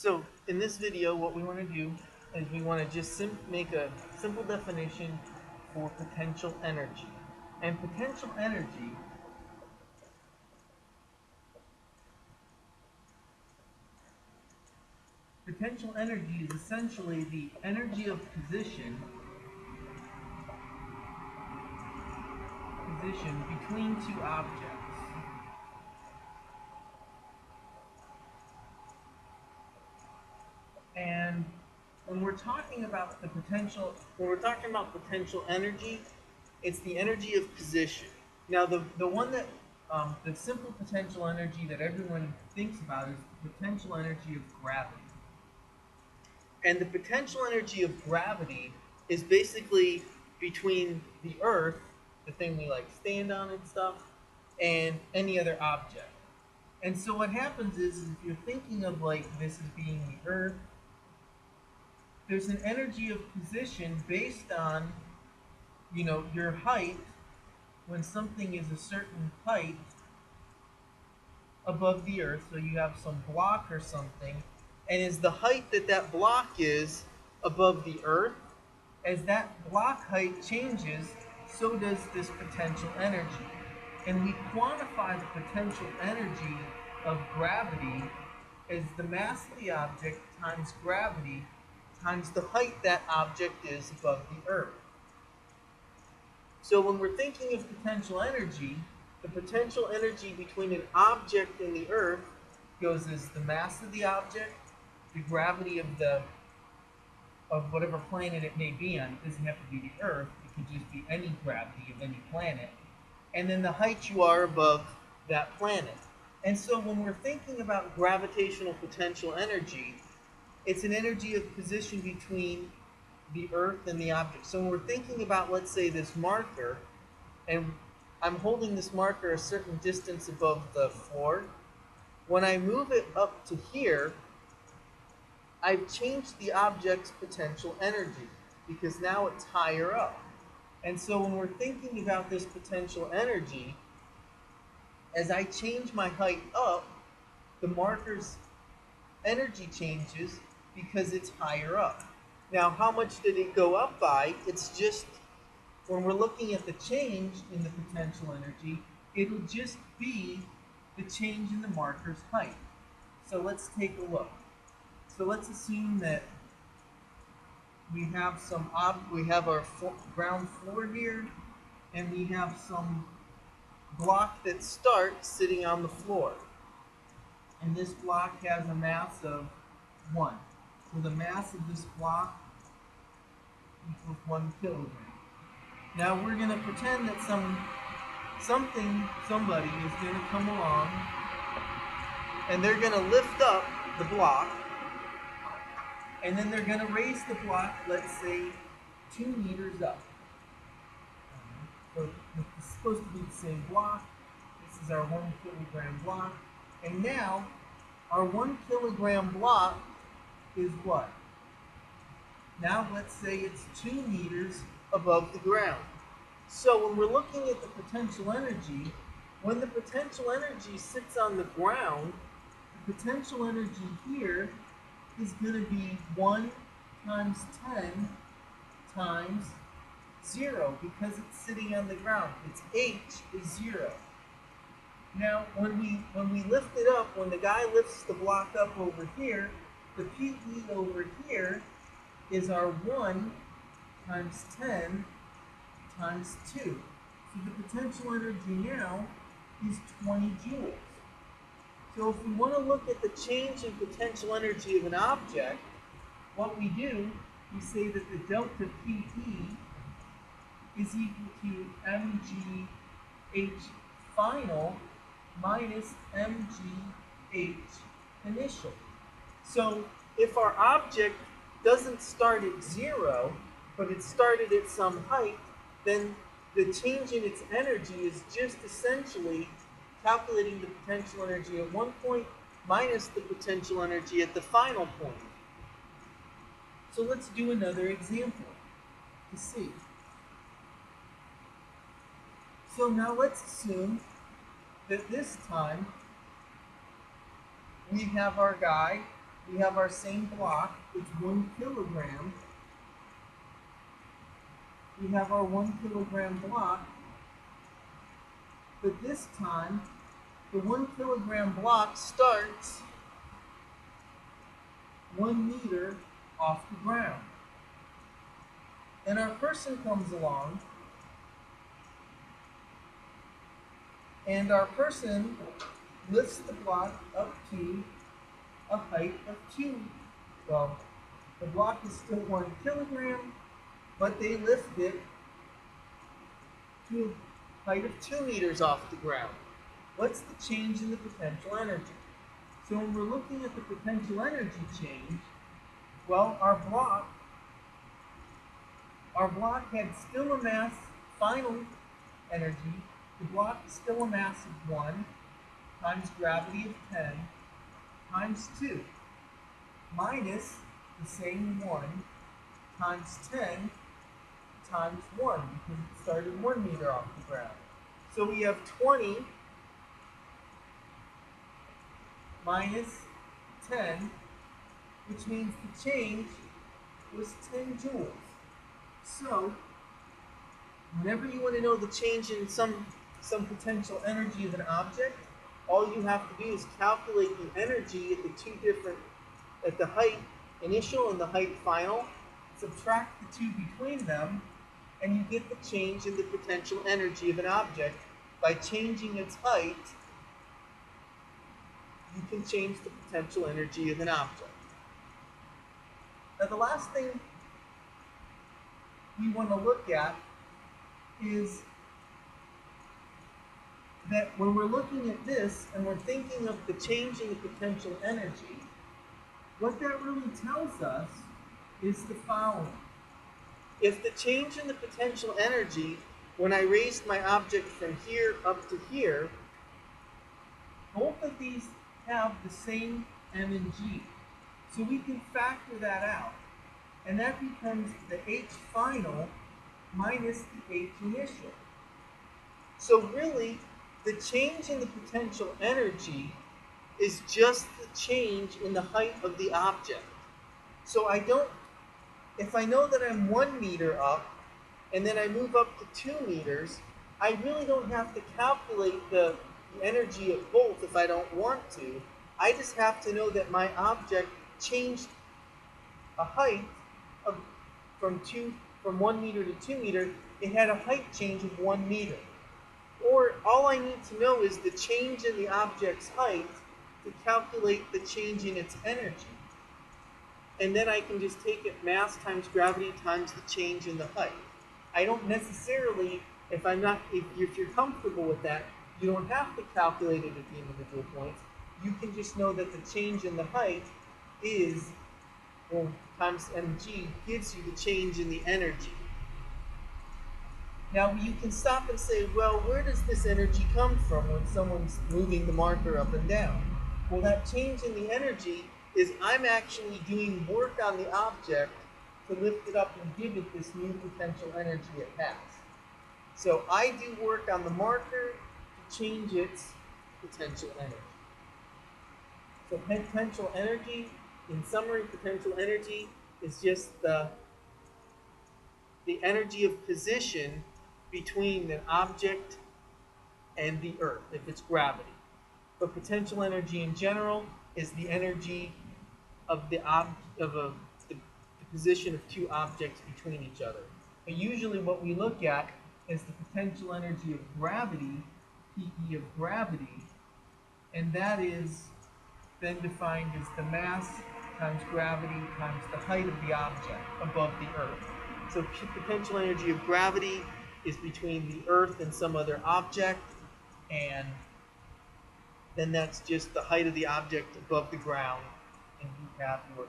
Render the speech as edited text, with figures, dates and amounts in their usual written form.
So in this video, what we want to do is we want to just make a simple definition for potential energy. And potential energy is essentially the energy of position between two objects. And when we're talking about potential energy, it's the energy of position. Now, the one that the simple potential energy that everyone thinks about is the potential energy of gravity. And the potential energy of gravity is basically between the Earth, the thing we like stand on and stuff, and any other object. And so what happens is if you're thinking of like this as being the Earth, there's an energy of position based on, your height. When something is a certain height above the Earth, so you have some block or something, and as the height that block is above the Earth, as that block height changes, so does this potential energy. And we quantify the potential energy of gravity as the mass of the object times gravity times the height that object is above the Earth. So when we're thinking of potential energy, the potential energy between an object and the Earth goes as the mass of the object, the gravity of whatever planet it may be on. It doesn't have to be the Earth. It could just be any gravity of any planet. And then the height you are above that planet. And so when we're thinking about gravitational potential energy, it's an energy of position between the Earth and the object. So when we're thinking about, let's say, this marker, and I'm holding this marker a certain distance above the floor, when I move it up to here, I've changed the object's potential energy because now it's higher up. And so when we're thinking about this potential energy, as I change my height up, the marker's energy changes because it's higher up. Now, how much did it go up by? It's just, when we're looking at the change in the potential energy, it'll just be the change in the marker's height. So let's take a look. So let's assume that we have our ground floor here, and we have some block that starts sitting on the floor. And this block has a mass of 1. So the mass of this block equals 1 kilogram. Now we're going to pretend that somebody is going to come along, and they're going to lift up the block, and then they're going to raise the block, let's say, 2 meters up. So it's supposed to be the same block. This is our 1 kilogram block. And now, our 1 kilogram block is what? Now let's say it's 2 meters above the ground. So when we're looking at the potential energy, when the potential energy sits on the ground, the potential energy here is going to be 1 times 10 times 0 because it's sitting on the ground. Its H is 0. Now, when we lift it up, when the guy lifts the block up over here, the PE over here is our 1 times 10 times 2. So the potential energy now is 20 joules. So if we want to look at the change in potential energy of an object, what we do, we say that the delta PE is equal to mgh final minus mgh initial. So if our object doesn't start at 0, but it started at some height, then the change in its energy is just essentially calculating the potential energy at one point minus the potential energy at the final point. So let's do another example to see. So now let's assume that this time we have our guy we have our same block. It's 1 kilogram. We have our 1 kilogram block, but this time the 1 kilogram block starts 1 meter off the ground. And our person comes along, and our person lifts the block up to a height of 2. Well, the block is still 1 kilogram, but they lift it to a height of 2 meters off the ground. What's the change in the potential energy? So when we're looking at the potential energy change, well, our block had still a mass, final energy. The block is still a mass of 1 times gravity of 10 times 2 minus the same 1 times 10 times 1 because it started 1 meter off the ground. So we have 20 minus 10, which means the change was 10 joules. So whenever you want to know the change in some potential energy of an object, all you have to do is calculate the energy at the height initial and the height final, subtract the 2 between them, and you get the change in the potential energy of an object. By changing its height, you can change the potential energy of an object. Now the last thing we want to look at is that when we're looking at this and we're thinking of the change in the potential energy, what that really tells us is the following. If the change in the potential energy, when I raised my object from here up to here, both of these have the same m and g. So we can factor that out. And that becomes the h final minus the h initial. So really, the change in the potential energy is just the change in the height of the object. So if I know that I'm 1 meter up, and then I move up to 2 meters, I really don't have to calculate the energy of both if I don't want to. I just have to know that my object changed a height of from 1 meter to 2 meter. It had a height change of 1 meter. Or all I need to know is the change in the object's height to calculate the change in its energy. And then I can just take it mass times gravity times the change in the height. I don't necessarily, if you're comfortable with that, you don't have to calculate it at the individual points. You can just know that the change in the height is, times mg gives you the change in the energy. Now you can stop and say, well, where does this energy come from when someone's moving the marker up and down? Well, that change in the energy is I'm actually doing work on the object to lift it up and give it this new potential energy it has. So I do work on the marker to change its potential energy. So potential energy, in summary, potential energy is just the energy of position between an object and the earth, if it's gravity. But potential energy in general is the energy of the position of two objects between each other. But usually what we look at is the potential energy of gravity, PE of gravity, and that is then defined as the mass times gravity times the height of the object above the earth. So potential energy of gravity is between the earth and some other object, and then that's just the height of the object above the ground, and you have your